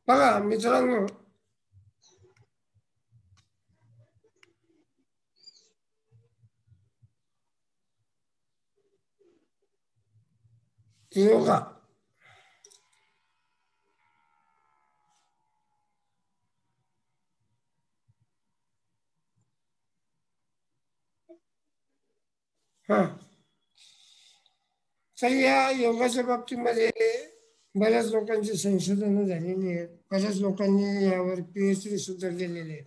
बघा मित्रांनो, योगा हा, तर या योगाच्या बाबतीमध्ये बऱ्याच लोकांची संशोधनं झालेली आहेत. बऱ्याच लोकांनी यावर PhD सुद्धा केलेली आहे.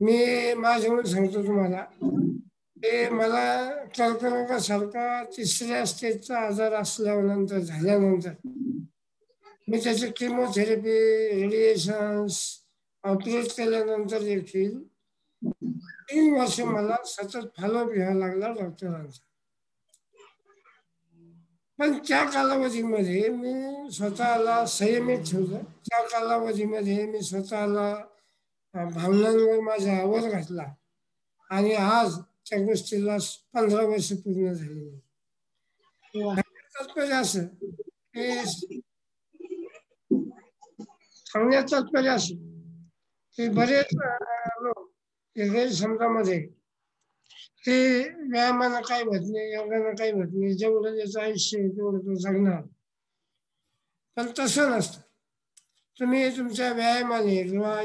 मी माझ्याकडून सांगतो तुम्हाला, ते मला कर्करोगासारखा 3ऱ्या स्टेजचा आजार असल्यानंतर झाल्यानंतर मी त्याची किमोथेरपी, रेडिएशन्स ऑपरेट केल्यानंतर देखील 3 वर्ष मला सतत फॉलोअप घ्यावा लागला डॉक्टरांचा. पण त्या कालावधीमध्ये मी स्वतःला संयमित ठेवलं. त्या कालावधीमध्ये मी स्वतःला भावनांवर माझा आवर घातला आणि आज त्या गोष्टीला 15 वर्ष पूर्ण झालेली. तात्पर्य असं की सांगण्याचं तात्पर्य असं की बरेच लोक गैरसमजामध्ये ते व्यायामानं काही होत नाही, योगानं काही होत नाही, जेवढं त्याचं आयुष्य आहे तेवढं तो जगणार. पण तसं नसतं. तुम्ही तुमच्या व्यायामाने किंवा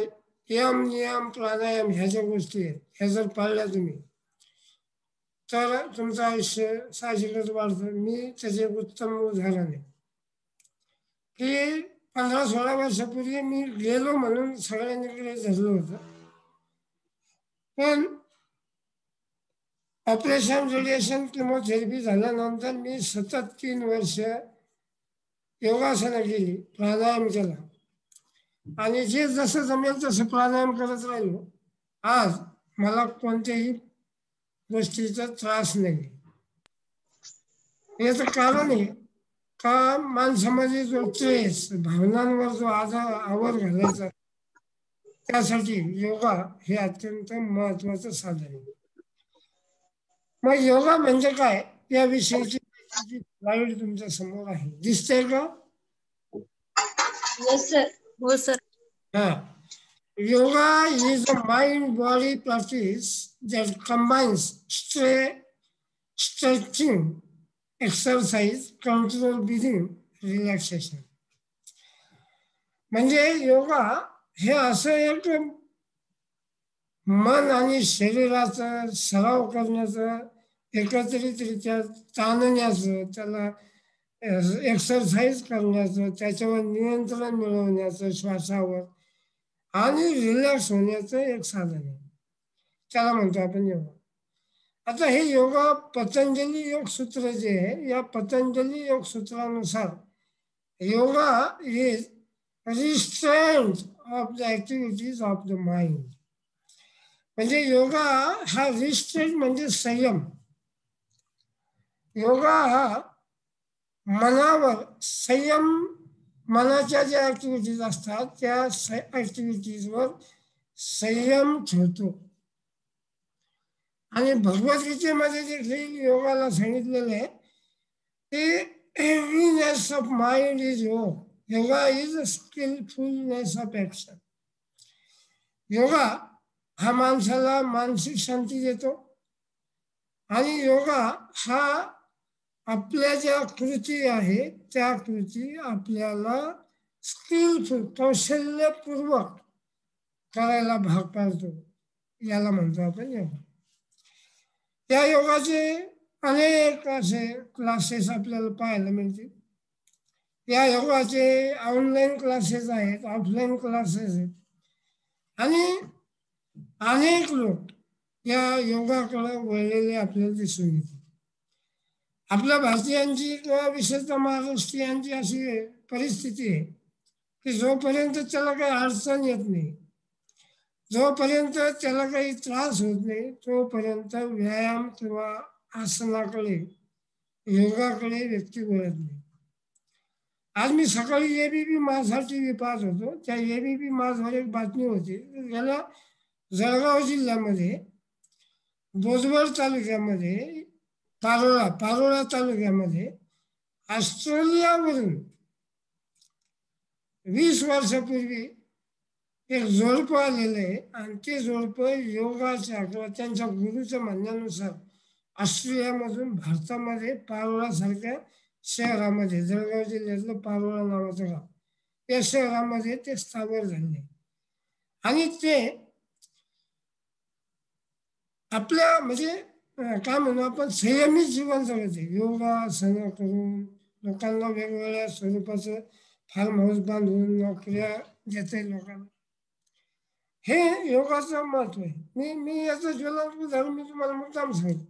यम नियम प्राणायाम ह्या ज्या गोष्टी आहेत ह्या जर पाळल्या तुम्ही तर तुमचं आयुष्य साहजिकच वाढतं. मी त्याचे उत्तम उदाहरण आहे की 15-16 वर्षापूर्वी मी गेलो म्हणून सगळ्यांकडे धरलं होतं. पण ऑपरेशन, रेडिएशन, किमोथेरपी झाल्यानंतर मी सतत 3 वर्ष योगासनं केली, प्राणायाम केला आणि जे जसं जमेल तसं प्राणायाम करत राहिलो. आज मला कोणत्याही गोष्टीचा त्रास नाही. याचं कारण आहे का माणसामध्ये जो स्ट्रेस, भावनांवर जो आवर घालायचा, त्यासाठी योगा हे अत्यंत महत्वाचं साधन आहे. मग योगा म्हणजे काय याविषयीची स्लाईड तुमच्या समोर आहे, दिसतंय का? हो सर. हा, yoga is a mind-body practice that combines stretching, exercise, control breathing, relaxation. म्हणजे योगा हे असं एक मन आणि शरीराचा सराव करण्याचं, एकत्रितरित्या ताणण्याचं, त्याला एक्सरसाइज करण्याचं, त्याच्यावर नियंत्रण मिळवण्याचं श्वासावर आणि रिलॅक्स होण्याचं एक साधन आहे. त्याला म्हणतो आपण योगा. आता हे योगा पतंजली योगसूत्र जे आहे, या पतंजली योगसूत्रानुसार yoga is restraint of the activities of the mind. म्हणजे योगा हा रिस्ट्रेंट म्हणजे संयम. योगा हा मनावर संयम, मनाच्या ज्या ॲक्टिव्हिटीज असतात त्या ॲक्टिव्हिटीजवर संयम ठेवतो. आणि भगवद्गीतेमध्ये देखील योगाला सांगितलेलं आहे की heaviness of mind is yoga. Yoga is a skilfulness of action. Yoga हा माणसाला मानसिक शांती देतो आणि योगा हा आपल्या ज्या कृती आहेत त्या कृती आपल्याला स्किलफुल, कौशल्यपूर्वक करायला भाग पाडतो. याला म्हणतो आपण योगा. या योगाचे अनेक असे क्लासेस आपल्याला पाहायला मिळतील. या योगाचे ऑनलाईन क्लासेस आहेत, ऑफलाईन क्लासेस आहेत आणि अनेक लोक या योगाकडे वळलेले आपल्याला दिसून येते. आपल्या भारतीयांची किंवा विशेषतः महाराष्ट्रीयांची अशी परिस्थिती आहे की जोपर्यंत त्याला काही अडचण येत नाही, जोपर्यंत त्याला काही त्रास होत नाही, तोपर्यंत व्यायाम किंवा आसनाकडे, योगाकडे व्यक्ती वळत नाही. आज मी सकाळी ABP माझा TV पाहत होतो. त्या ABP माझवर एक बातमी होती. याला जळगाव जिल्ह्यामध्ये बोजवड तालुक्यामध्ये पारोळा तालुक्यामध्ये ऑस्ट्रेलियावरून 20 वर्षापूर्वी एक जोडपं आलेलं आहे आणि ते जोडपं योगाच्या किंवा त्यांच्या गुरुच्या म्हणण्यानुसार ऑस्ट्रेलियामधून भारतामध्ये पारोळासारख्या शहरामध्ये, जळगाव जिल्ह्यातलं पारोळा नावाचं गाव, त्या शहरामध्ये ते स्थावर झाले आणि ते आपल्या म्हणजे काय म्हणू आपण संयमित जीवन जगते. योगासनं करून लोकांना वेगवेगळ्या स्वरूपाचं फार्म हाऊस बांधून नोकऱ्या देते लोकांना. हे योगाचं महत्व आहे. मी याचं ज्वलंत उदाहरण मी तुम्हाला मुद्दाम सांगतो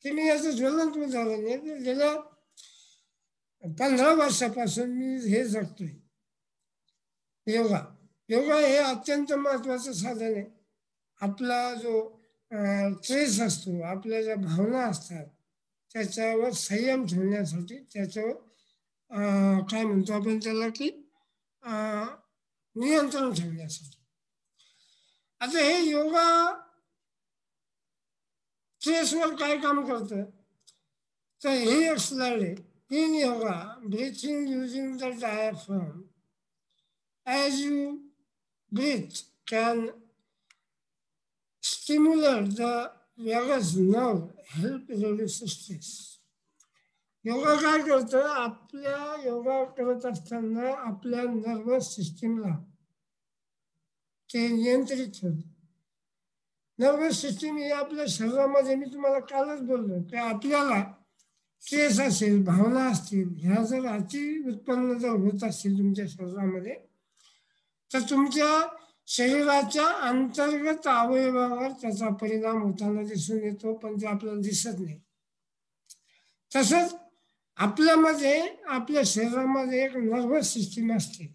की मी याचं ज्वलंत उदाहरण आहे की गेल्या 15 वर्षापासून मी हे जगतोय. योगा योगा हे अत्यंत महत्वाचं साधन आहे. आपला जो ट्रेस असतो, आपल्या ज्या भावना असतात त्याच्यावर संयम ठेवण्यासाठी, त्याच्यावर काय म्हणतो आपण त्याला की नियंत्रण ठेवण्यासाठी. आता हे योगा स्ट्रेसवर काय काम करतं तर हे एक स्लाइड आहे. In yoga breathing using the diaphragm, as you breathe can stimulate the vagus nerve, help reduce stress. Yoga काय करतं, आपल्या योगा करत असताना आपल्या नर्वस सिस्टीमला ते नियंत्रित ठेवतं. नर्वस सिस्टीम ही आपल्या शरीरामध्ये, मी तुम्हाला कालच बोललो की आपल्याला स्ट्रेस असेल, भावना असतील, ह्या जर अति उत्पन्न जर होत असतील तुमच्या शरीरामध्ये तर तुमच्या शरीराच्या अंतर्गत अवयवावर त्याचा परिणाम होताना दिसून येतो, पण ते आपल्याला दिसत नाही. तसंच आपल्यामध्ये, आपल्या शरीरामध्ये एक नर्वस सिस्टीम असते,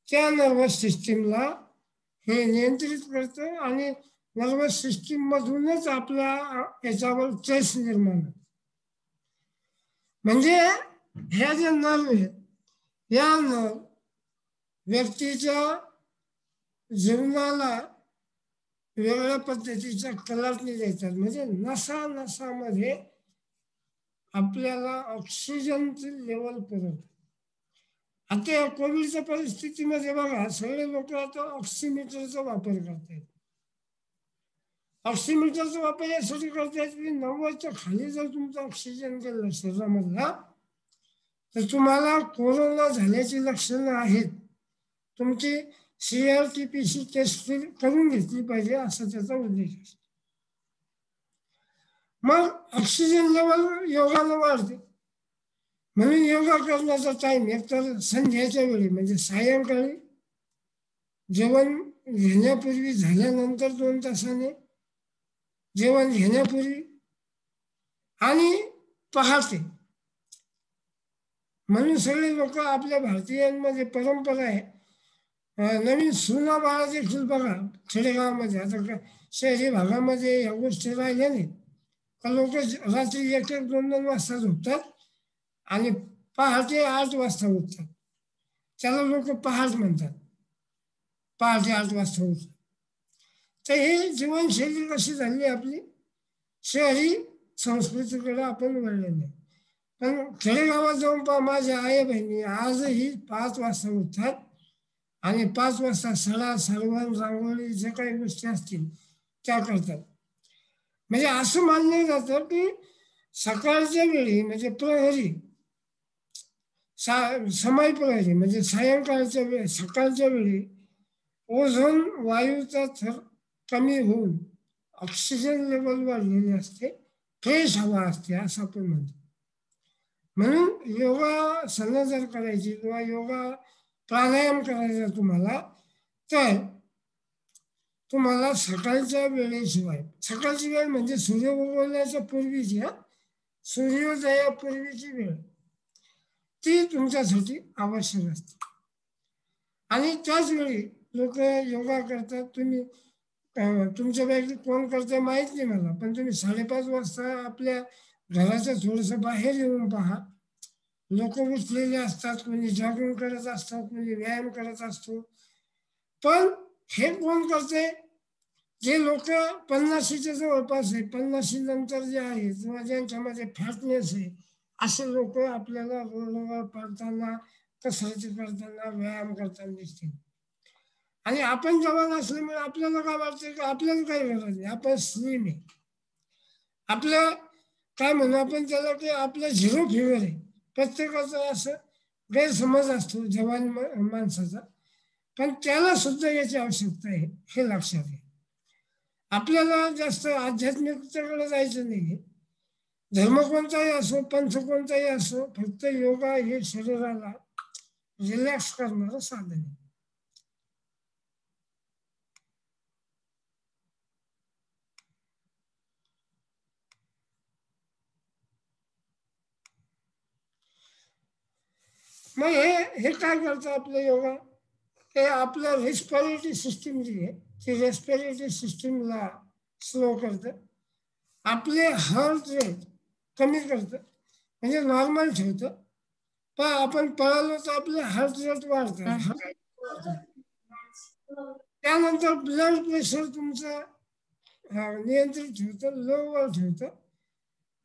त्या नर्वस सिस्टीमला हे नियंत्रित करतं आणि नर्वस सिस्टीम मधूनच आपल्या याच्यावर स्ट्रेस निर्माण होतो. म्हणजे ह्या ज्या नर्व आहेत, या नर्व व्यक्तीच्या जीवनाला वेगळ्या पद्धतीच्या कलाटणी देतात. म्हणजे नसा नसामध्ये आपल्याला ऑक्सिजनचं लेवल पुरवतात. आता या कोविडच्या परिस्थितीमध्ये बघा, सगळे लोक आता ऑक्सिमीटरचा वापर करतात. ऑक्सिमीटरचा वापर यासाठी करतात की 90च्या खाली जर तुमचं ऑक्सिजन गेलं शरीरामधला तर तुम्हाला कोरोना झाल्याची लक्षणं आहेत, तुमची CRT-PC टेस्ट करून घेतली पाहिजे, असा त्याचा उद्देश असतो. मग ऑक्सिजन लेवल योगानं वाढते. म्हणून योगा करण्याचा टाइम एकतर संध्याच्या वेळी म्हणजे सायंकाळी जेवण घेण्यापूर्वी, झाल्यानंतर 2 तासाने, जेवण घेण्यापूर्वी आणि पहाटे. म्हणून सगळे लोक, आपल्या भारतीयांमध्ये परंपरा आहे, नवीन सुना बाळा देखील बघा खेडेगावामध्ये, आता शहरी भागामध्ये या गोष्टी राहिल्या नाही का, लोक रात्री 1-1, 2-2 वाजता झोपतात आणि पहाटे 8 वाजता उठतात. त्याला लोक पहाट म्हणतात, पहाटे 8 वाजता उठतात. तर हे जीवनशैली कशी झाली आपली, शहरी संस्कृतीकडे आपण वळले नाही. पण खेडेगावात जाऊन पहा, माझ्या आई बहिणी आजही 5 वाजता उठतात आणि 5 वाजता सडा, सारवण, रांगोळी जे काही गोष्टी असतील त्या करतात. म्हणजे असं मानलं जातं की सकाळच्या वेळी म्हणजे प्रहरी, समय प्रहरी म्हणजे सायंकाळच्या वेळी, सकाळच्या वेळी ओझोन वायूचा थर कमी होऊन ऑक्सिजन लेवल वाढलेली असते, फ्रेश हवा असते असं आपण म्हणतो. म्हणून योगासनं जर करायची किंवा योगा प्राणायाम करायचा तुम्हाला, तर तुम्हाला सकाळच्या वेळेशिवाय, सकाळची वेळ म्हणजे सूर्य उगवण्याच्या पूर्वीची, सूर्योदयापूर्वीची वेळ, ती तुमच्यासाठी आवश्यक असते. आणि त्याच वेळी लोक योगा करतात. तुम्ही तुमच्यापैकी कोण करते माहीत नाही मला, पण तुम्ही 5:30 वाजता आपल्या घराच्या थोडंसं बाहेर येऊन पहा, लोक उठलेले असतात, कोणी जॉगिंग करत असतात, कोणी व्यायाम करत असतो. पण हे कोण करते, जे लोक 50च्या जवळपास आहे, 50 नंतर जे आहे किंवा ज्यांच्यामध्ये फॅटनेस आहे, असे लोक आपल्याला रोडवर पडताना कसरती करताना व्यायाम करताना दिसतील. आणि आपण जवान असल्यामुळे आपल्याला काय वाटतं की आपल्याला काही गरज नाही, आपण स्लिम आहे. आपलं काय म्हणू आपण त्याला की आपलं झिरो फिवर आहे. प्रत्येकाचं असं गैरसमज असतो जवान माणसाचा, पण त्याला सुद्धा याची आवश्यकता आहे हे लक्षात आहे. आपल्याला जास्त आध्यात्मिकतेकडे जायचं नाही. धर्म कोणताही असो, पंथ कोणताही असो, फक्त योगा हे शरीराला रिलॅक्स करणारं साधन आहे. मग हे काय करतं आपलं योगा? हे आपलं रेस्पिरेटरी सिस्टीम जी आहे ती रेस्पिरेटरी सिस्टीमला स्लो करतं, आपले हार्ट रेट कमी करतं, म्हणजे नॉर्मल ठेवतं. पण आपण पळालो तर आपले हार्ट रेट वाढतात. त्यानंतर ब्लड प्रेशर तुमचं नियंत्रित ठेवतं, लोवर ठेवतं.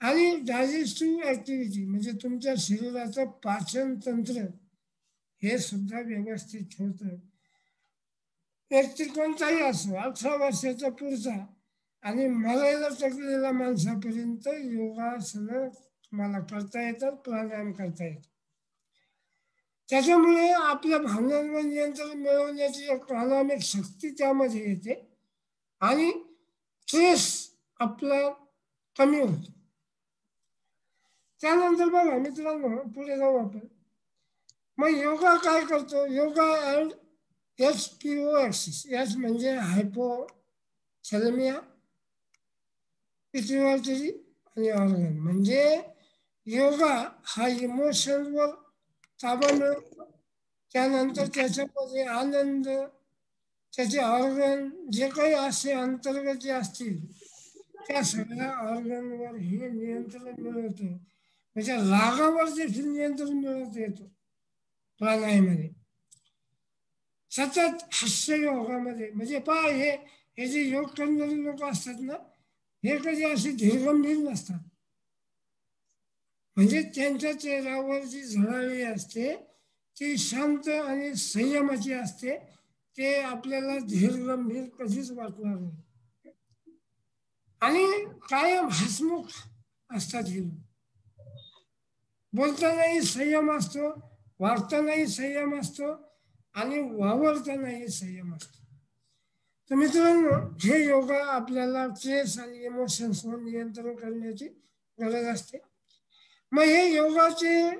आणि डायजेस्टिव्ह ऍक्टिव्हिटी म्हणजे तुमच्या शरीराचं पाचन तंत्र हे सुद्धा व्यवस्थित ठेवतं. व्यक्ती कोणताही असो, 18 वर्षाचा पुढचा आणि मरायला टकलेल्या माणसापर्यंत योगासनं तुम्हाला करता येतात, प्राणायाम करता येतात. त्याच्यामुळे आपल्या भावनांवर नियंत्रण मिळवण्याची एक प्राणायामिक शक्ती त्यामध्ये येते आणि स्ट्रेस आपला कमी होतो. त्यानंतर बघा मित्रांनो, पुढे जाऊ आपण. मग योगा काय करतो? Yoga and HPO axis, H म्हणजे हायपोथॅलेमिया, पिट्युटरी आणि ऑर्गन. म्हणजे योगा हा इमोशनवर ताबा मिळवतो. त्यानंतर त्याच्यामध्ये आनंद, त्याचे ऑर्गन जे काही असे अंतर्गत जे असतील त्या सगळ्या ऑर्गनवर हे नियंत्रण मिळवतो. म्हणजे रागावर देखील नियंत्रण मिळवता येतो प्राणायामामध्ये. सतत हास्य योगामध्ये म्हणजे पहा, हे जे योग करणारे लोक असतात ना, हे कधी असे धीरगंभीर नसतात. म्हणजे त्यांच्या चेहऱ्यावर जी झळाळी असते ती शांत आणि संयमाची असते. ते आपल्याला धीरगंभीर कधीच वाटणार नाही आणि कायम हसमुख असतात हे लोक. बोलतानाही संयम असतो, वागतानाही संयम असतो आणि वावरतानाही संयम असतो. तर मित्रांनो, हे योगा आपल्याला स्ट्रेस आणि इमोशन्सवर नियंत्रण करण्याची गरज असते. मग हे योगाचे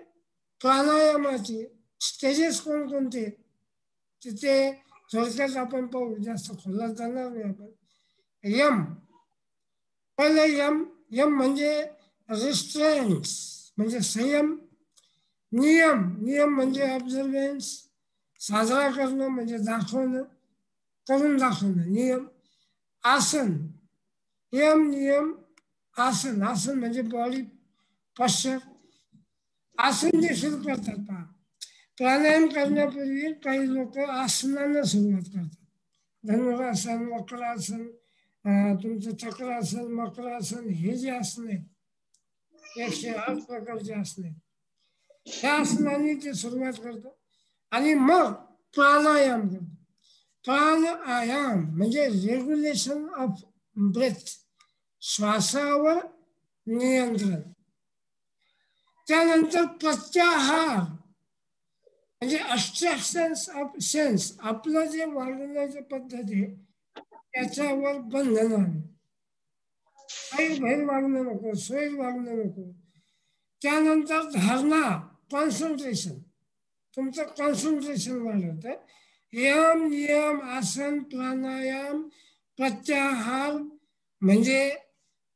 प्राणायामाचे स्टेजेस कोणकोणते तिथे थोडक्यात आपण पाहू, जास्त खोलात जाणार नाही आपण. यम, पहिलं यम. यम म्हणजे रिस्ट्रेन्स म्हणजे संयम. नियम, नियम म्हणजे ऑब्झर्वेन्स, साजरा करणं म्हणजे दाखवणं, करून दाखवणं, नियम. आसन, यम नियम आसन. आसन म्हणजे बॉडी पॉश्चर. आसन देखील करतात पहा. प्राणायाम करण्यापूर्वी काही लोक आसनानं सुरुवात करतात. धनुरासन, वक्रासन, तुमचं चक्रासन, मकरासन, हे जे आसन आहेत 108 प्रकारचे आसन आहेत. ह्या आसनाने ते सुरुवात करतो आणि मग प्राणायाम करतो. प्राणायाम म्हणजे रेग्युलेशन ऑफ ब्रेथ, श्वासावर नियंत्रण. त्यानंतर प्रत्याहार म्हणजे अब्स्ट्रॅक्शन्स ऑफ सेन्स, आपलं जे वागण्याची पद्धत आहे त्याच्यावर बंधन आणणं. काही भैर वागणं नको, सोयीर वागणं नको. त्यानंतर धारणा, कॉन्सन्ट्रेशन, तुमचं कॉन्सन्ट्रेशन वाढवतं. यम नियम आसन प्राणायाम प्रत्याहार म्हणजे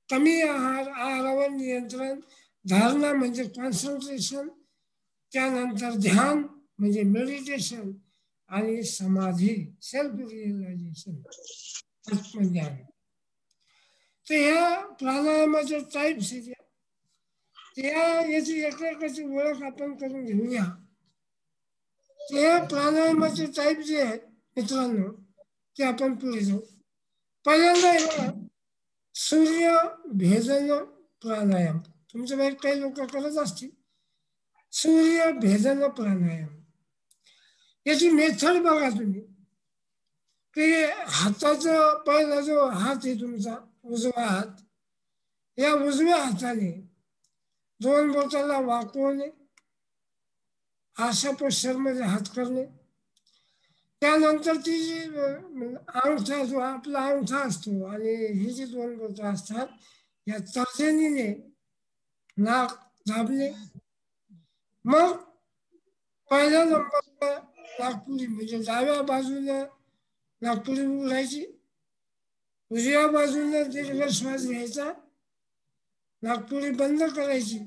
कमी आहार, आहारावर नियंत्रण. धारणा म्हणजे कॉन्सन्ट्रेशन. त्यानंतर ध्यान म्हणजे मेडिटेशन आणि समाधी सेल्फ रिअलायझेशन, आत्मज्ञान. तर ह्या प्राणायामाच्या टाईप्स आहेत. याची एकेकाची ओळख आपण करून घेऊया. ते प्राणायामाचे टाईप जे आहेत मित्रांनो, ते आपण पुढे जाऊ. पहिल्यांदा सूर्य भेदन प्राणायाम तुमच्या बाहेर काही लोक करत असतील. सूर्य भेदन प्राणायाम याची मेथड बघा तुम्ही, की हाताचा पहिला जो हात आहे तुमचा उजवा हात, या उजव्या हाताने 2 बोटाला वाकवणे, अशा पोश्चरमध्ये हात करणे. त्यानंतर ती जी अंगठा जो आपला अंगठा असतो आणि ही जी 2 बोटं असतात या तर्जनीने नाक दाबणे. मग पहिल्या नंबरला नागपुरी म्हणजे डाव्या बाजूला नागपुरी उघडायची, उजव्या बाजूला दीर्घ श्वास घ्यायचा, नागपुरी बंद करायची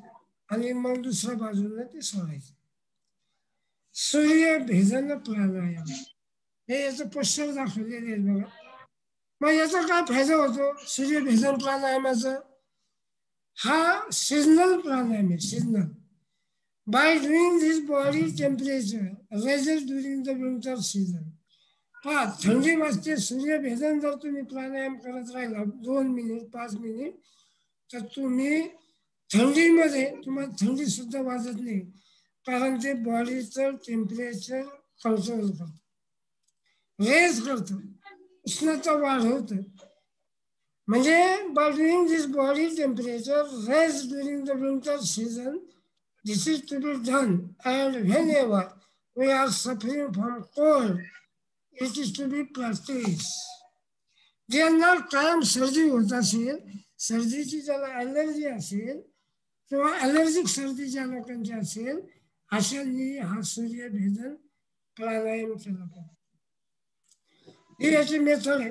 आणि मग दुसऱ्या बाजूला ती सोडायची. सूर्यभेदन प्राणायाम हे याचं पोश्चर दाखवलेले आहे बघा. मग याचा काय फायदा होतो सूर्यभेदन प्राणायामाचा? हा सिजनल प्राणायाम आहे, seasonal. By doing this, body temperature rises during the winter season. पहा, थंडी वाजते, सूर्यभेदन जर तुम्ही प्राणायाम करत राहिला 2 मिनिट 5 मिनिट, तर तुम्ही थंडीमध्ये तुम्हाला थंडी सुद्धा वाजत नाही, कारण ते बॉडीचं टेम्परेचर कंट्रोल करतं, रेज करतं, उष्णता वाढवतं. म्हणजे by doing this body temperature raise during the winter season, this is to be done, and whenever we are suffering from cold, it is to be practiced. ज्यांना कायम सर्दी होत असेल, सर्दीची ज्याला ॲलर्जी असेल किंवा ॲलर्जिक सर्दी ज्या लोकांची असेल, अशांनी हा सूर्यभेदन प्राणायाम केला पाहिजे. ही याची मेथड आहे.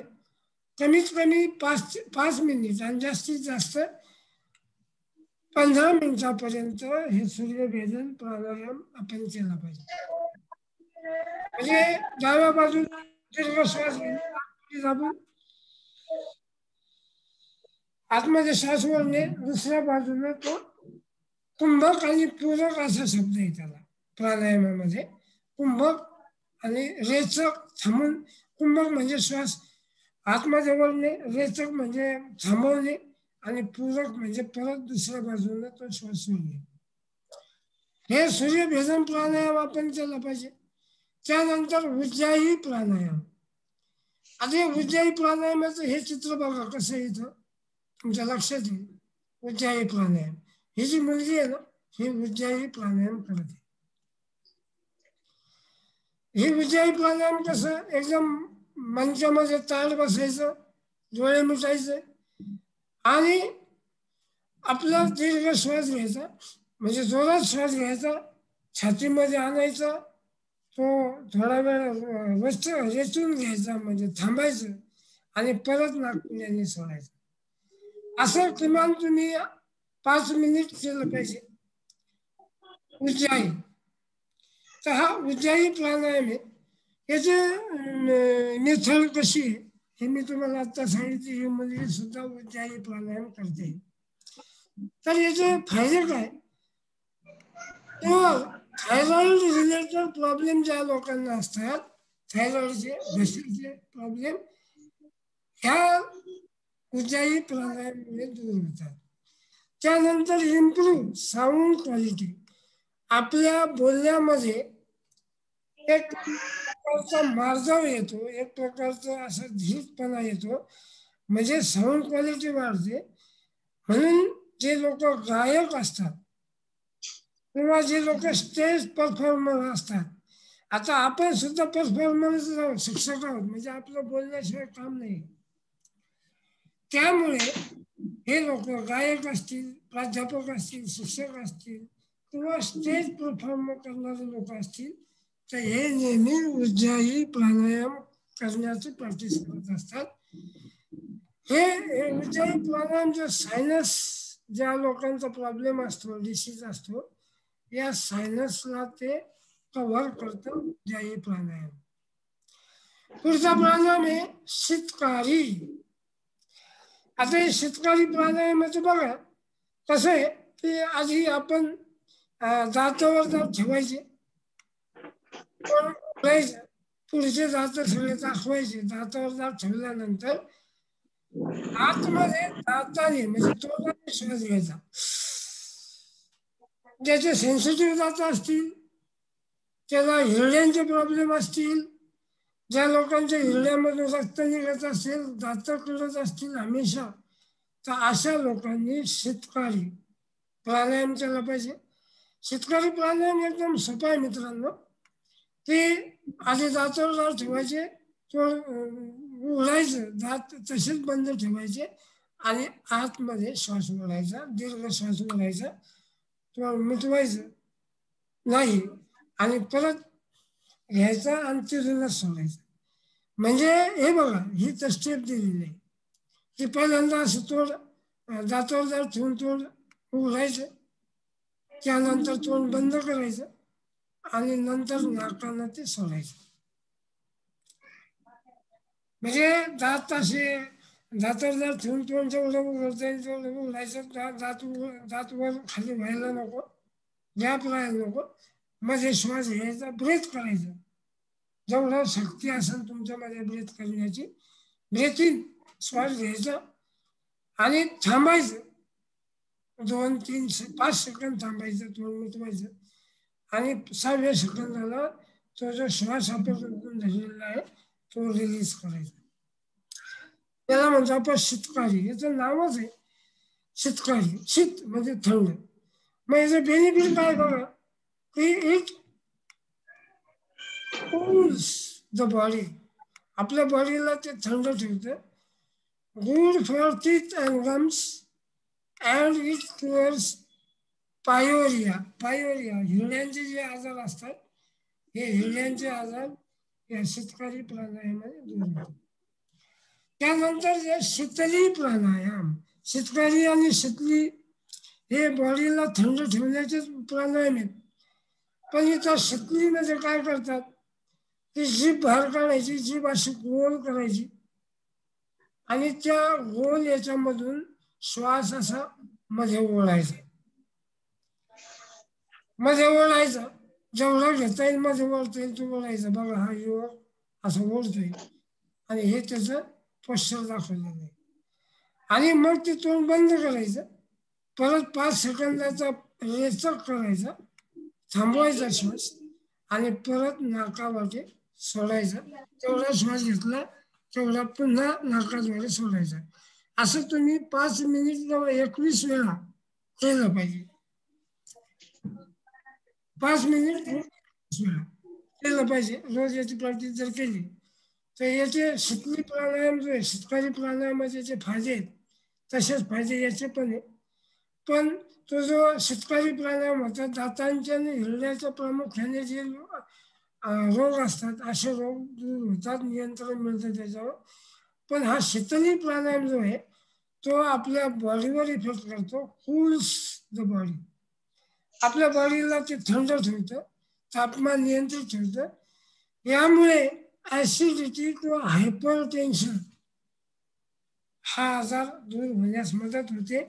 कमीत कमी 5 मिनिट आणि जास्तीत जास्त 15 मिनिटापर्यंत हे सूर्यभेदन प्राणायाम आपण केला पाहिजे. म्हणजे डाव्या बाजूला दीर्घ श्वास घेणे, आतमध्ये श्वास ओढणे, दुसऱ्या बाजूला तो कुंभक आणि पूरक असा शब्द आहे त्याला प्राणायामामध्ये. कुंभक आणि रेचक थांबून, कुंभक म्हणजे श्वास आतमध्ये ओढणे, रेचक म्हणजे थांबवणे आणि पूरक म्हणजे परत दुसऱ्या बाजूला तो श्वास सोडणे. हे सूर्यभेदन प्राणायाम आपण केला पाहिजे. त्यानंतर उज्जाई प्राणायाम. आता उज्जाई प्राणायामाचं हे चित्र बघा कसं इथं तुमच्या लक्षात येईल. उज्जाई प्राणायाम, ही जी मुलगी आहे ना, ही उज्जाई प्राणायाम करते. ही उज्जाई प्राणायाम कसं, एकदम मंचामध्ये ताट बसायचं, डोळे मिटायचे आणि आपला दीर्घ श्वास घ्यायचा, म्हणजे जोरात श्वास घ्यायचा, छातीमध्ये आणायचा, तो थोडा वेळ रेचून घ्यायचा म्हणजे थांबायचं आणि परत नाकपुड्याने सोडायचं. असं किमान तुम्ही 5 मिनिट केलं पाहिजे. उज्जाई, तर हा उज्जाई प्राणायाम आहे. याची मेथड कशी आहे हे मी तुम्हाला आता सांगितले. ही मुलगी सुद्धा उज्जाई प्राणायाम करते. तर याचे फायदे काय? थायरॉइड रिलेटेड प्रॉब्लेम ज्या लोकांना असतात, थायरॉइडचे घशाचे प्रॉब्लेम, ह्या उज्जाई प्राणायामामुळे दूर होतात. त्यानंतर इम्प्रूव्ह साऊंड क्वालिटी. आपल्या बोलण्यामध्ये एक प्रकारचा मार्जव येतो, एक प्रकारचा असा धीटपणा येतो, म्हणजे साऊंड क्वालिटी वाढते. म्हणून जे लोक गायक असतात किंवा जे लोक स्टेज परफॉर्मर असतात, आता आपण सुद्धा परफॉर्मन्स शिक्षक आहोत, म्हणजे आपलं बोलण्याशिवाय काम नाही. त्यामुळे हे लोक गायक असतील, प्राध्यापक असतील, शिक्षक असतील किंवा स्टेज परफॉर्म करणारे लोक असतील, तर हे नेहमी उज्जाई प्राणायाम करण्याची प्रॅक्टिस करत असतात. हे उज्जाई प्राणायाम जो सायनस ज्या लोकांचा प्रॉब्लेम असतो, डिसीज असतो, या सायनसला ते कव्हर करतं उज्जाई प्राणायाम. पुढचा प्राणायाम आहे शीतकारी. आता हे शीतकारी प्राणायामाचं बघा कसं आहे की आधी आपण दातावर दात ठेवायचे, पुढचे दात सगळे दाखवायचे. दातावर दात ठेवल्यानंतर आतमध्ये दाताने म्हणजे तोंडाने श्वास घ्यायचा. ज्याचे सेन्सिटिव्ह दात असतील त्याला हिरड्यांचे प्रॉब्लेम असतील, ज्या लोकांच्या हिरड्यामधून रक्त निघत असेल, दात कळत असतील हमेशा, तर अशा लोकांनी शीतकारी प्राणायाम केला पाहिजे. शीतकारी प्राणायाम एकदम सोपा आहे मित्रांनो. ते आधी दातावर ठेवायचे, उघडायचं, दात तसेच बंद ठेवायचे आणि आतमध्ये श्वास ओढायचा, दीर्घ श्वास ओढायचा, तो मिटवायचं नाही आणि परत घ्यायचा आणि तिथूनच सोडायचं. म्हणजे हे बघा, ही तर स्टेप दिलेली आहे. ती पहिल्यांदा असं तोड दातावर ठेवून तोड उघडायचं, त्यानंतर तोंड बंद करायचं आणि नंतर नाकानं ते सोडायचं. म्हणजे दात असे दातावर ठेवून तोंड जेवढं उघडता येईल तेवढं उघडायचं, दात वर खाली व्हायला नको, गॅप राहायला नको. मध्ये श्वास घ्यायचा, ब्रेथ करायचं, जेवढं शक्ती असेल तुमच्यामध्ये ब्रेथ करण्याची, ब्रेथ इन श्वास घ्यायचा आणि थांबायचं, 2, 3, 5 सेकंद थांबायचं, तोंड मिटवायचं आणि 6व्या सेकंदाला तो जो श्वास आपण धरलेला आहे तो रिलीज करायचा. त्याला म्हणतो आपण शीतकारी, याचं नावच आहे शीतकारी. शीत म्हणजे थंड. मग याचं बेनिफिट काय बघा, की इट कूल्स द बॉडी, आपल्या बॉडीला ते थंड ठेवतं. Good for teeth and gums and it cures pyorrhoea. Pyorrhoea हिरड्यांचे जे आजार असतात, हे हिरड्यांचे आजार या शीतकारी प्राणायामाने दूर होतात. त्यानंतर जे शीतली प्राणायाम, शीतकारी आणि शीतली हे बॉडीला थंड ठेवण्याचे प्राणायाम आहेत. पण इथं शीतलीमध्ये काय करतात, ती जीभ बाहेर काढायची, जीभ अशी गोल करायची आणि त्या गोल याच्यामधून श्वास असा मध्ये ओढायचा, मध्ये ओढायचा, जेवढा घेता येईल मध्ये ओढता येईल तो ओढायचा. बघा हा युवक असं ओढतोय आणि हे त्याचं पोश्चर दाखवलेलं आहे. आणि मग ते तोंड बंद करायचं, परत 5 सेकंदाचा रेचक करायचा, थांबवायचा श्वास आणि परत नाकावाटे सोडायचा. तेवढा श्वास घेतला तेवढा पुन्हा नाकाद्वारे सोडायचा. असं तुम्ही 5 मिनिट किंवा 21 वेळा केलं पाहिजे. 5 मिनिट केलं पाहिजे. रोज याची प्रॅक्टिस जर केली तर याचे शीतली प्राणायाम जो आहे, शीतकारी प्राणायामाचे जे फायदे आहेत तसेच फायदे याचे पण आहे. पण तो जो शीतकारी प्राणायाम होता, दातांच्या आणि हिरड्याच्या प्रामुख्याने जे रोग असतात असे रोग दूर होतात, नियंत्रण मिळतं त्याच्यावर. पण हा शीतली प्राणायाम जो आहे तो आपल्या बॉडीवर इफेक्ट करतो, कूल्स द बॉडी, आपल्या बॉडीला ते थंड ठेवतं, तापमान नियंत्रित ठेवतं. यामुळे ऍसिडिटी किंवा हायपर टेन्शन हा आजार दूर होण्यास मदत होते.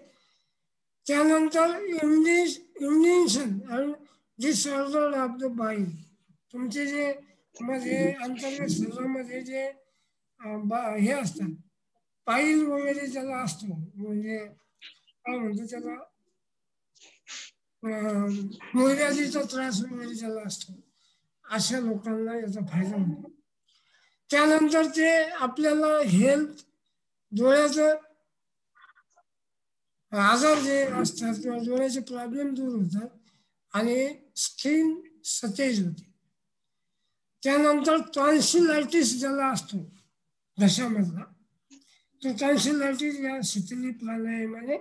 त्यानंतर इम्युनेशन अँड डिसऑर्डर ऑफ द बाईल, तुमचे जे मध्ये अंतर्गत शरीरामध्ये जे हे असतात, पाईल वगैरे ज्याला असतो, म्हणजे काय म्हणतो त्याला, मुळव्याधीचा त्रास वगैरे ज्याला असतो, अशा लोकांना याचा फायदा होतो. त्यानंतर ते आपल्याला हेल्थ, डोळ्याचं आजार जे असतात किंवा डोळ्याचे प्रॉब्लेम दूर होतात आणि स्किन सतेज होते. त्यानंतर टॉन्सिलायटिस ज्याला असतो घशामधला, तो टॉन्सिलायटिस या शीतली प्राणायामाने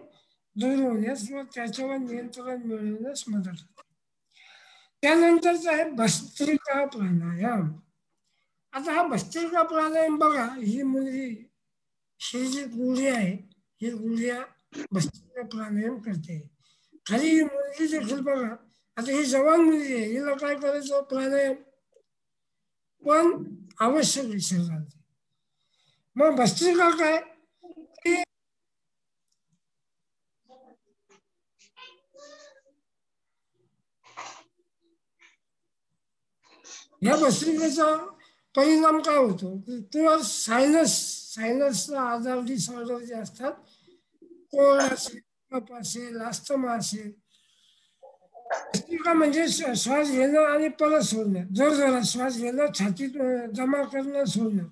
दूर होण्यास किंवा त्याच्यावर नियंत्रण मिळवण्यास मदत होते. त्यानंतरचा आहे भस्त्रिका प्राणायाम. आता हा भस्त्रिका प्राणायाम बघा, ही मुलगी, ही जी गुढी आहे, ही गुढिया भस्त्रिका प्राणायाम करते. खाली ही मुलगी देखील बघा, आता ही जवान मुलगी आहे, हिला काय करायचं प्राणायाम, पण आवश्यक विषय झाला. मग भस्त्रिका काय, या भस्त्रिकेचा परिणाम काय होतो, किंवा सायनसचा आजार, डिसऑर्डर जे असतात, कोल्ड असेल, कफ असेल, अस्थमा असेल, भस्त्रिका म्हणजे श्वास घेणं आणि परत सोडणं, जोर जोरात श्वास घेणं, छातीत जमा करणं, सोडणं,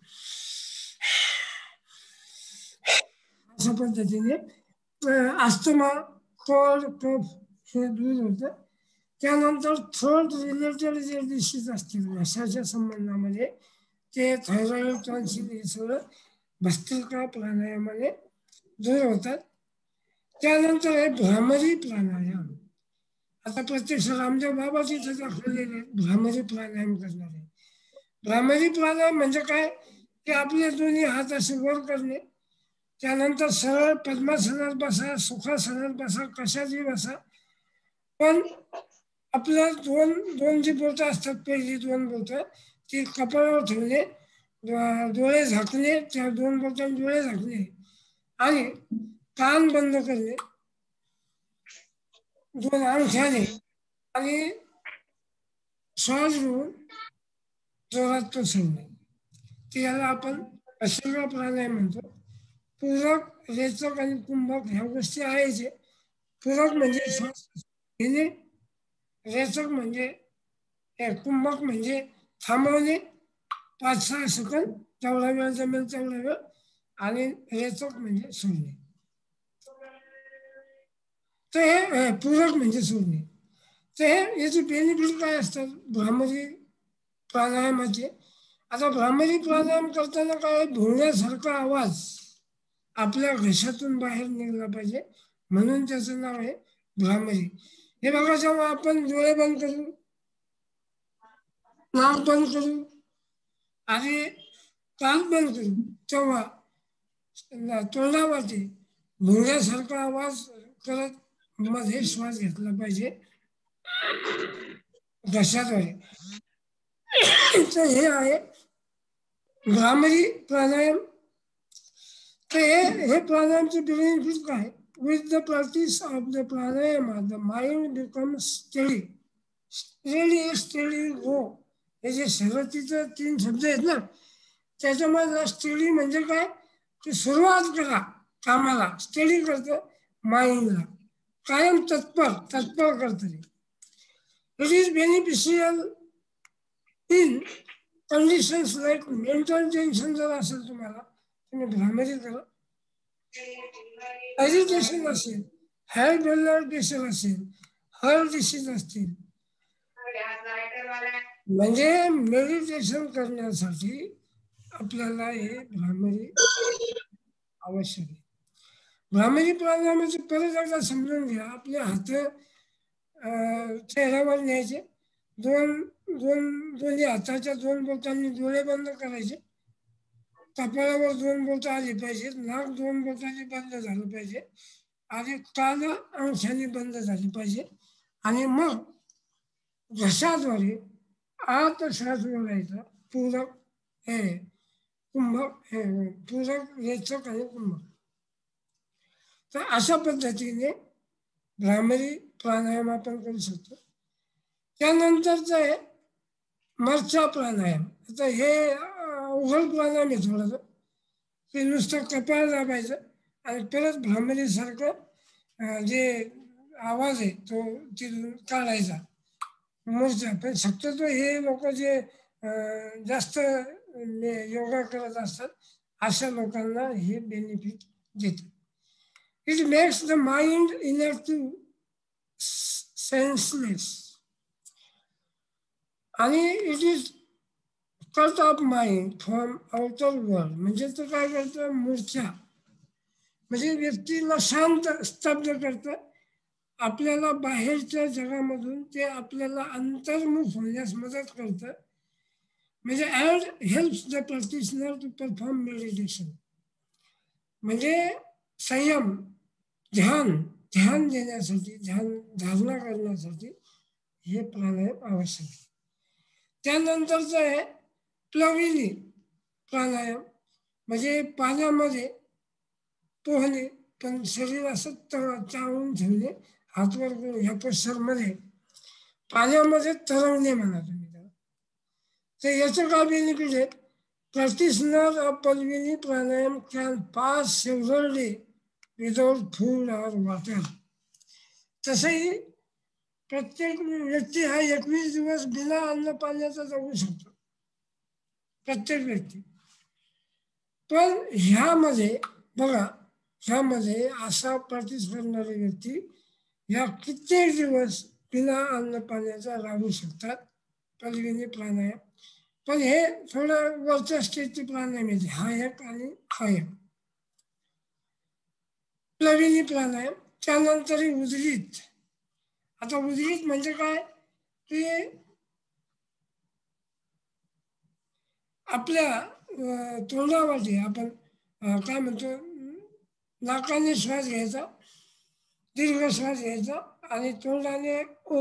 अशा पद्धतीने अस्थमा, खोड, कफ हे दूर होतं. त्यानंतर थर्ड रिलेटेड जे डिसीज असतील घशाच्या संबंधामध्ये ते थायरॉइड, टॉन्सिल हे सगळं भस्त्रिका प्राणायामाने दूर होतात. त्यानंतर आहे भ्रामरी प्राणायाम. आता प्रत्यक्ष रामदेव बाबाची इथं दाखवलेले भ्रामरी प्राणायाम करणारे. भ्रामरी प्राणायाम म्हणजे काय, की आपले दोन्ही हात असे वर करणे, त्यानंतर सरळ पद्मासनात बसा, सुखासनात बसा, कशाची बसा, पण आपल्या दोन दोन जी बोटं असतात, पहिली दोन बोटं ती कपाळावर ठेवणे, डोळे झाकणे, त्या दोन बोटांनी डोळे झाकणे आणि कान बंद करणे दोन अंगठ्याने आणि श्वास घेऊन जोरात तो सोडणे. ते याला आपण भस्त्रिका प्राणायाम म्हणतो. पूरक, रेचक आणि कुंभक ह्या गोष्टी आहेच. पूरक म्हणजे श्वास घेणे, रेचक म्हणजे कुंभक म्हणजे थांबवणे 5-6 सेकंद, तेवढा वेळ जमेल तेवढा वेळ, आणि रेचक म्हणजे सोडणे. तर हे पूरक म्हणजे सोडणे. तर हे याचे बेनिफिट काय असतात भ्रामरी प्राणायामाचे. आता भ्रामरी प्राणायाम करताना काय, भुंगण्यासारखा आवाज आपल्या घशातून बाहेर निघला पाहिजे, म्हणून त्याचं नाव आहे भ्रामरी. हे बघा, जेव्हा आपण डोळे बंद करू, नाक बंद करू आणि कान बंद करू, तेव्हा तोंडावरती भुंगण्यासारखा आवाज करत मध्ये श्वास घेतला पाहिजे घशाद्वारे. तर हे आहे भ्रामरी प्राणायाम. तर हे प्राणायामचे बेनिफिट काय, with the practice of the pranayama the mind becomes steady. steady go, हे जे सरतीचं 3 शब्द आहेत ना, त्याच्यामध्ये स्टेडी म्हणजे काय, की सुरुवात करा कामाला, स्टडी करतं माइंडला, कायम तत्पर करतं. It is beneficial in conditions like mental tension जर असेल तुम्हाला, तुम्ही भ्रामरी करा. ॲजिटेशन असेल, हाय ब्लड प्रेशर असेल, हार्ट डिसीज असतील, म्हणजे मेडिटेशन करण्यासाठी आपल्याला हे भ्रामरी आवश्यक आहे. भ्रामरी प्राणायामाचे परत एकदा समजून घ्या. आपले हात चेहऱ्यावर न्यायचे, दोन्ही हाताच्या 2 बोटांनी डोळे बंद करायचे, कपाळावर 2 बोटं आली पाहिजेत, नाक 2 बोटांनी बंद झालं पाहिजे आणि कान अंगठ्याने बंद झाली पाहिजे. आणि मग घशाद्वारे आत श्वास ओढायचा, पूरक हे कुंभक, हे पूरक, रेचक आणि कुंभक. तर अशा पद्धतीने भ्रामरी प्राणायाम आपण करू शकतो. त्यानंतरचं आहे मर्चा प्राणायाम. आता हे अवघड प्राणायाम आहे थोडंसं, ते नुसतं कपाळ दाबायचं आणि परत भ्रामरीसारखं जे आवाज आहे तो तिथून काढायचा मूर्छा. पण शक्यतो हे लोक जे जास्त योगा करत असतात अशा लोकांना हे बेनिफिट देतात. It makes the mind inactive, senseless, आणि it is cut off mind from outer world. म्हणजे तो काय करतं, मूर्छा म्हणजे व्यक्तीला शांत स्तब्ध करतं, आपल्याला बाहेरच्या जगामधून ते आपल्याला अंतर्मुख होण्यास मदत करतं. म्हणजे and helps the practitioner to perform meditation. म्हणजे संयम, ध्यान देण्यासाठी, ध्यान धारणा करण्यासाठी हे प्राणायाम आवश्यक आहे. त्यानंतरचं आहे प्लविनी प्राणायाम. म्हणजे पाण्यामध्ये पोहणे, पण शरीर असं चावून ठेवणे, हातवर करून ह्या पोश्चरमध्ये पाण्यामध्ये तरंगणे म्हणा तुम्ही त्याला. तर याचं काय बेनिफिट आहे, practitioner of Palvini pranayam can pass several days without food or water. तसंही प्रत्येक व्यक्ती हा 21 दिवस बिना अन्न पाण्याचा जगू शकतो, प्रत्येक व्यक्ती. पण ह्यामध्ये बघा, ह्यामध्ये असा प्रॅक्टिस करणारी व्यक्ती ह्या कित्येक दिवस बिना अन्न पाण्याचा राहू शकतात, पलविनी प्राणायाम. पण हे थोडं वरच्या स्टेजचे प्राणायाम येते, हा एक आणि हा एक. प्लविनी प्राणायाम, त्यानंतर उदगीत. आता उदगीत म्हणजे काय की आपल्या तोंडामध्ये आपण काय म्हणतो, नाकाने श्वास घ्यायचा, दीर्घ श्वास घ्यायचा आणि तोंडाने ओ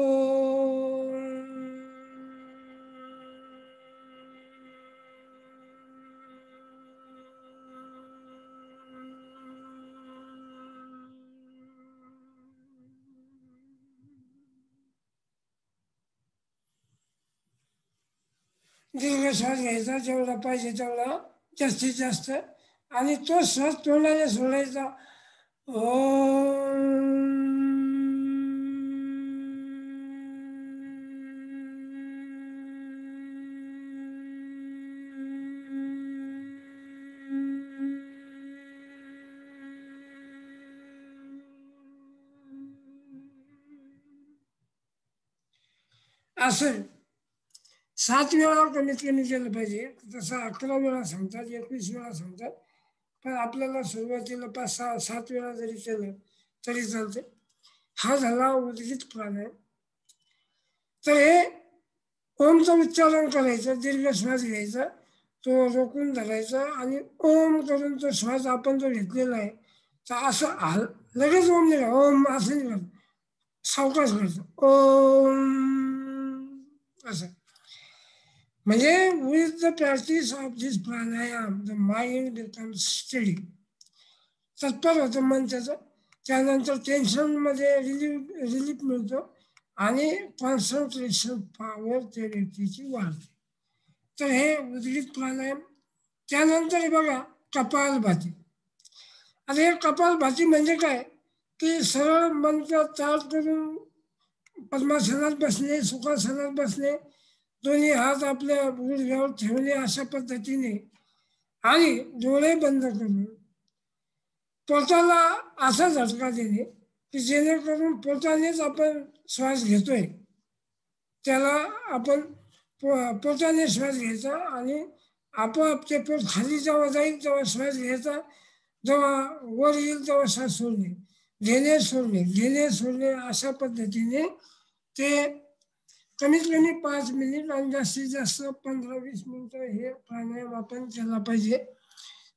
दीर्घ श्वास घ्यायचा, जेवढा पाहिजे तेवढा, जास्तीत जास्त, आणि तो श्वास तोंडाने सोडायचा. असं 7 वेळा कमीत कमी केलं पाहिजे. तसं 11 वेळा सांगतात, 21 वेळा सांगतात, पण आपल्याला सुरुवातीला 5-6-7 वेळा जरी केलं तरी चालते. हा झाला उदगीत प्राणायाम. तर हे ओमचं उच्चारण करायचं, दीर्घ श्वास घ्यायचा, तो रोखून धरायचा आणि ओम करून तो श्वास आपण जो घेतलेला आहे तर असं लगेच ओम नाही, ओम असं नाही करत, सावकाश करायचं ओम असं. म्हणजे with the practice of this pranayama the mind becomes study. तत्पर होतं मन त्याचं, त्यानंतर टेन्शनमध्ये रिलीफ मिळतो आणि कॉन्सन्ट्रेशन पॉवर त्या व्यक्तीची वाढते. तर हे उदगीत प्राणायाम. त्यानंतर बघा कपालभाती. आता हे कपालभाती म्हणजे काय की सरळ मंत्र ताट करून पद्मासनात बसणे, सुखासनात बसणे, दोन्ही हात आपल्या गुडघ्यावर ठेवणे अशा पद्धतीने आणि डोळे बंद करून पोटाला असा झटका देणे की जेणेकरून पोटानेच आपण श्वास घेतोय, त्याला आपण पोटाने श्वास घ्यायचा आणि आपोआप ते पोट खाली जेव्हा जाईल तेव्हा श्वास घ्यायचा, जेव्हा वर येईल तेव्हा श्वास सोडणे, घेणे सोडणे, घेणे सोडणे अशा पद्धतीने ते कमीत कमी 5 मिनिट आणि जास्तीत जास्त 15-20 मिनिटं हे प्राणायाम आपण केला पाहिजे.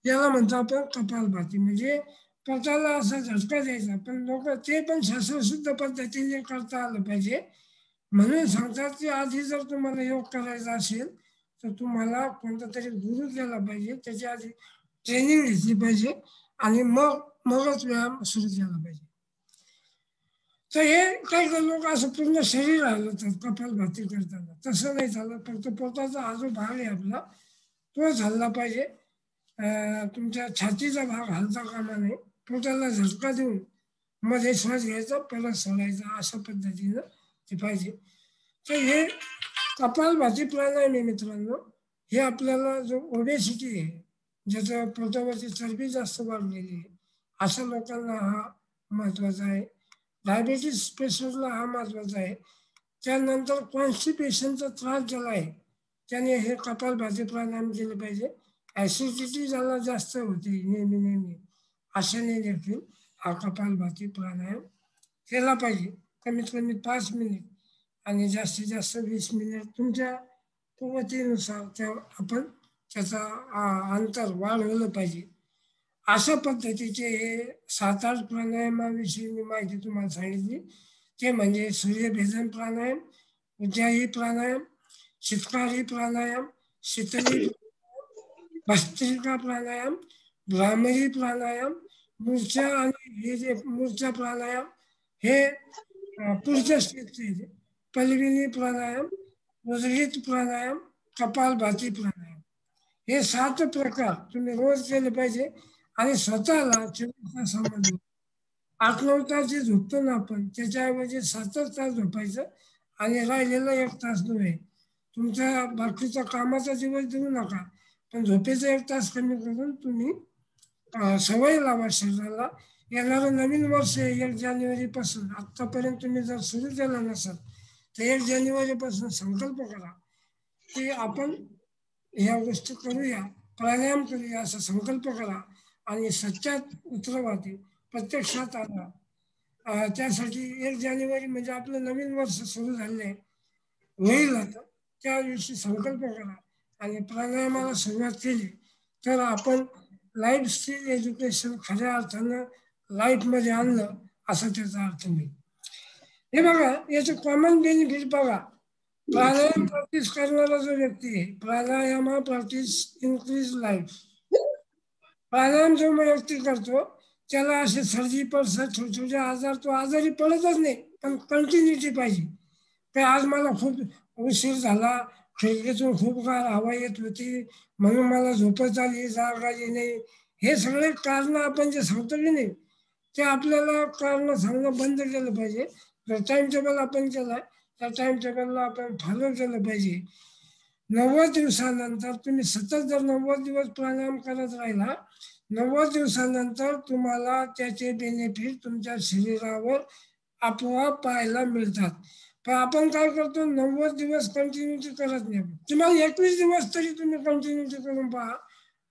याला म्हणतो आपण कपालभाती. म्हणजे पोटाला असा झटका द्यायचा, पण लोक ते पण शास्त्रशुद्ध पद्धतीने करता आलं पाहिजे. म्हणून सांगतात की आधी जर तुम्हाला योग करायचा असेल तर तुम्हाला कोणता तरी गुरु केला पाहिजे, त्याच्या आधी ट्रेनिंग घेतली पाहिजे आणि मगच व्यायाम सुरू केला पाहिजे. तर हे काही लोक असं पूर्ण शरीर हलवतात कपालभाती करताना, तसं नाही झालं. फक्त पोटाचा हा जो भाग आहे आपला तोच हलला पाहिजे. तुमच्या छातीचा भाग हलता कामा नये. पोटाला झटका देऊन मध्ये श्वास घ्यायचा, परत सोडायचा, अशा पद्धतीनं ते पाहिजे. तर हे कपालभाती प्राणायाम आहे मित्रांनो. हे आपल्याला जो ओबेसिटी आहे, ज्याचं पोटावरची चरबी जास्त वाढलेली आहे, अशा लोकांना हा महत्त्वाचा आहे. डायबिटीस पेशंटला हा महत्त्वाचा आहे. त्यानंतर कॉन्स्टिपेशनचा त्रास ज्याला आहे त्याने हे कपालभाती प्राणायाम केले पाहिजे. ॲसिडिटी ज्याला जास्त होते नेहमी अशाने देखील हा कपालभाती प्राणायाम केला पाहिजे. कमीत कमी 5 मिनिट आणि जास्तीत जास्त 20 मिनिट तुमच्या कुवतीनुसार त्या आपण त्याचा अंतर वाढवलं पाहिजे. अशा पद्धतीचे हे 7-8 प्राणायामाविषयी मी माहिती तुम्हाला सांगितली. ते म्हणजे सूर्यभेदन प्राणायाम, उज्जायी प्राणायाम, शीतकारी प्राणायाम, शीतली भस्त्रिका प्राणायाम, भ्रामरी प्राणायाम, मूर्छा आणि हे जे मूर्छा प्राणायाम हे पुढच्या स्टेजचे, पलविनी प्राणायाम, उदगीत प्राणायाम, कपालभाती प्राणायाम, हे 7 प्रकार तुम्ही रोज केले पाहिजे आणि स्वतःला 24 तासामध्ये 8-9 तास जे झोपतो ना आपण त्याच्याऐवजी 7च तास झोपायचं आणि राहिलेला 1 तास नव्हे. तुमच्या बाकीचा कामाचा दिवस देऊ नका, पण झोपेचा 1 तास कमी करून तुम्ही सवय लावा शरीराला. येणारं नवीन वर्ष 1 जानेवारीपासून आत्तापर्यंत तुम्ही जर सुरू केलं नसेल तर 1 जानेवारीपासून संकल्प करा की आपण ह्या गोष्टी करूया, प्राणायाम करूया असा संकल्प करा आणि सच्चात उतरवा ते प्रत्यक्षात आणा. त्यासाठी 1 जानेवारी म्हणजे आपलं नवीन वर्ष सुरू झाले होईल आता त्या दिवशी संकल्प करा आणि प्राणायामाला सुरुवात केली तर आपण लाईफ स्किल एज्युकेशन खऱ्या अर्थानं लाईफमध्ये आणलं असं त्याचा अर्थ होईल. हे बघा, याचे कॉमन बेनिफिट बघा. प्राणायाम प्रॅक्टिस करणारा जो व्यक्ती आहे, प्राणायामा प्रॅक्टिस इन्क्रीज लाईफ. प्राणायाम जो व्यक्ती करतो त्याला असे सर्दी पडसाद छोटे छोटे आजार तो आजारी पडतच नाही, पण कंटिन्युटी पाहिजे. ते आज मला खूप उशीर झाला, खिडकीतून खूप गार हवा येत होती म्हणून मला झोपच आली, जाग आली नाही, हे सगळे कारण आपण जे सांगतो की नाही ते आपल्याला कारण सांगणं बंद केलं पाहिजे. जर टाइम टेबल आपण केला त्या टाइम टेबलला आपण फॉलो केलं पाहिजे. 90 दिवसानंतर तुम्ही सतत जर 90 दिवस प्राणायाम करत राहिला, 90 दिवसानंतर तुम्हाला त्याचे बेनिफिट तुमच्या शरीरावर आपोआप पाहायला मिळतात. पण आपण काय करतो, 90 दिवस कंटिन्युटी करत नाही. तुम्हाला 21 दिवस तरी तुम्ही कंटिन्युटी करून पहा,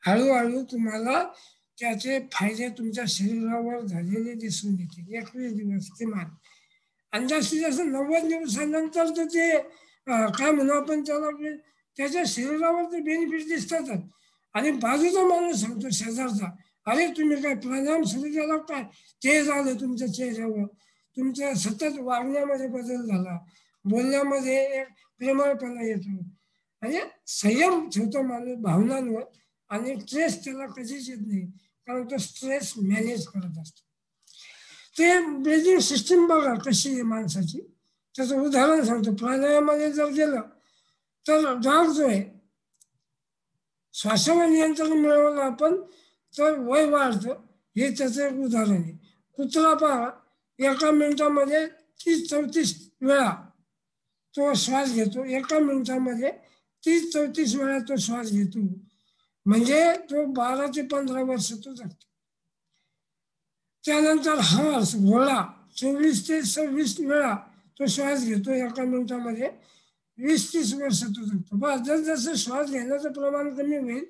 हळूहळू तुम्हाला त्याचे फायदे तुमच्या शरीरावर झालेले दिसून येतील. 21 दिवस किमान. आणि जास्तीत जास्त 90 दिवसानंतर तर ते काय म्हणू आपण त्याला, त्याच्या शरीरावर ते बेनिफिट दिसतातच. आणि बाजूचा माणूस सांगतो शेजारचा, अरे तुम्ही काय प्राणायाम सुरू केला काय, ते झालं तुमच्या चेहऱ्यावर, तुमच्या सतत वागण्यामध्ये बदल झाला, बोलण्यामध्ये एक प्रेमळपणा येतो, म्हणजे संयम ठेवतो माणूस भावनांवर आणि स्ट्रेस त्याला कधीच येत नाही, कारण तो स्ट्रेस मॅनेज करत असतो. ते ब्रीदिंग सिस्टीम बघा कशी आहे माणसाची, त्याचं उदाहरण सांगतो. प्राणायामामध्ये जर गेलं तर डॉग जो आहे, श्वासावर नियंत्रण मिळवलं आपण तर वय वाढतं, हे त्याचं एक उदाहरण आहे. कुत्रा पहा, 1 मिनिटामध्ये 30-34 वेळा तो श्वास घेतो, 1 मिनिटामध्ये 30-34 वेळा तो श्वास घेतो, म्हणजे तो 12 ते 15 वर्ष तो जगतो. त्यानंतर हॉर्स घोडा 24 ते 26 वेळा तो श्वास घेतो 1 मिनिटामध्ये, 20-30 वर्ष तो जगतो. बस जसं श्वास घेण्याचं प्रमाण कमी होईल,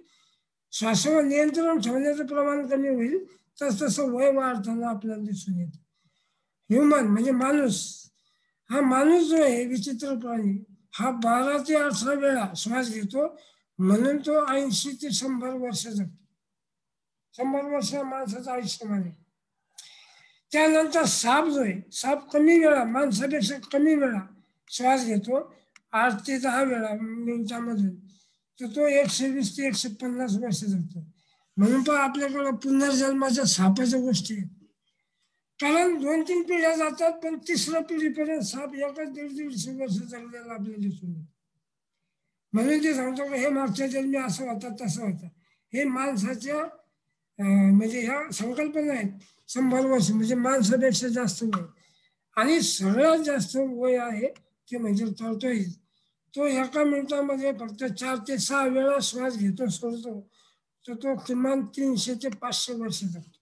श्वासावर नियंत्रण ठेवण्याचं प्रमाण कमी होईल, तसं वय वाढताना आपल्याला दिसून येतं. ह्युमन म्हणजे माणूस, हा माणूस जो आहे विचित्र प्राणी, हा 12 ते 18 वेळा श्वास घेतो, म्हणून तो 80 ते 100 वर्ष जगतो. 100 वर्ष माणसाचं आयुष्य माने. त्यानंतर साप जो आहे, साप कमी वेळा, माणसापेक्षा कमी वेळा श्वास घेतो, 8 ते 10 वेळा मिनिटामधून, तर तो 120 ते 150 वर्ष जगतो. म्हणून पण आपल्याकडं पुनर्जन्माच्या सापाच्या गोष्टी आहेत. कारण 2-3 पिढ्या जातात, पण 3ऱ्या पिढीपर्यंत साप 100-150 वर्ष जगलेला आपल्याला दिसून येतो. म्हणून ते सांगतो की हे मागच्या जन्मी असं होता तसं होतं. हे माणसाच्या म्हणजे ह्या संकल्पना आहेत. 100 वर्ष म्हणजे माणसापेक्षा जास्त वय, आणि सगळ्यात जास्त वय आहे ते म्हणजे टॉर्टोइज. तो 1 मिनिटामध्ये फक्त 4 ते 6 वेळा श्वास घेतो सोडतो, तर तो किमान 300 ते 500 वर्ष जगतो.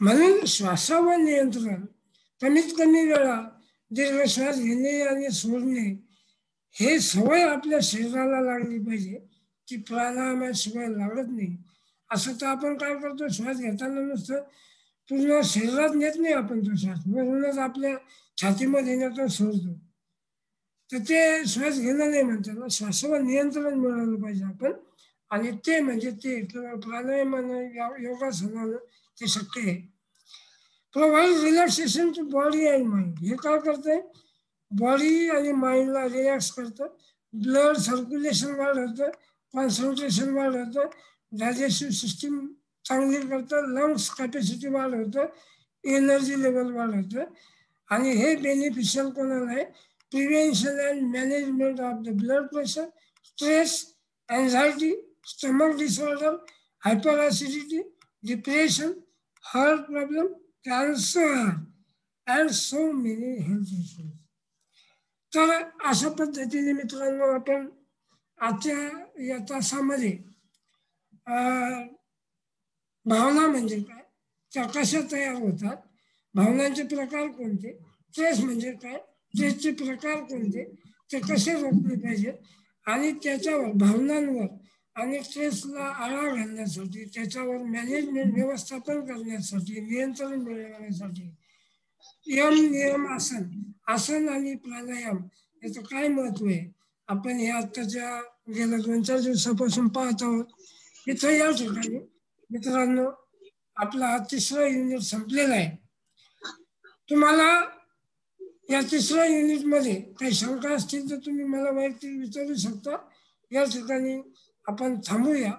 म्हणून श्वासावर नियंत्रण, कमीत कमी वेळा दीर्घ श्वास घेणे आणि सोडणे, हे सवय आपल्या शरीराला लागली पाहिजे, की प्राणायामाशिवाय लागत नाही. असं तर आपण काय करतो, श्वास घेताना नुसतं पूर्ण शरीरात नेत नाही आपण तो श्वास, वरूनच आपल्या छातीमध्ये नेतो सोडतो, तर ते श्वास घेणं नाही म्हणतात. श्वासावर नियंत्रण मिळवलं पाहिजे आपण, आणि ते म्हणजे ते प्राणायामानं योगासनानं ते शक्य आहे. Provide relaxation to body and mind. हे काय करतंय, बॉडी आणि माइंडला रिलॅक्स करतं, ब्लड सर्क्युलेशन वाढवतं, कॉन्सन्ट्रेशन वाढवतं, डायजेस्टिव्ह सिस्टीम चांगली करतं, लंग्स कॅपॅसिटी वाढवतं, एनर्जी लेवल वाढवतं. आणि हे बेनिफिशियल कोणाला आहे, prevention and management of the blood pressure, stress, anxiety, stomach disorder, hyperacidity, depression, heart problem, cancer and so many health issues. तर अशा पद्धतीने मित्रांनो आपण आजच्या या तासामध्ये भावना म्हणजे काय, त्या कशा तयार होतात, भावनांचे प्रकार कोणते, स्ट्रेस म्हणजे काय, स्ट्रेसचे प्रकार कोणते, ते कसे रोखले पाहिजेत आणि त्याच्यावर भावनांवर आणि स्ट्रेसला आळा घालण्यासाठी, त्याच्यावर मॅनेजमेंट व्यवस्थापन करण्यासाठी, नियंत्रण मिळवण्यासाठी नियम आसन, आसन आणि प्राणायाम याचं काय महत्व आहे, आपण हे आत्ताच्या गेल्या 2-4 दिवसापासून पाहत आहोत. इथं या ठिकाणी मित्रांनो आपला हा 3रा युनिट संपलेला आहे. तुम्हाला या 3ऱ्या युनिटमध्ये काही शंका असतील तर तुम्ही मला वैयक्तिक विचारू शकता. या ठिकाणी आपण थांबूया.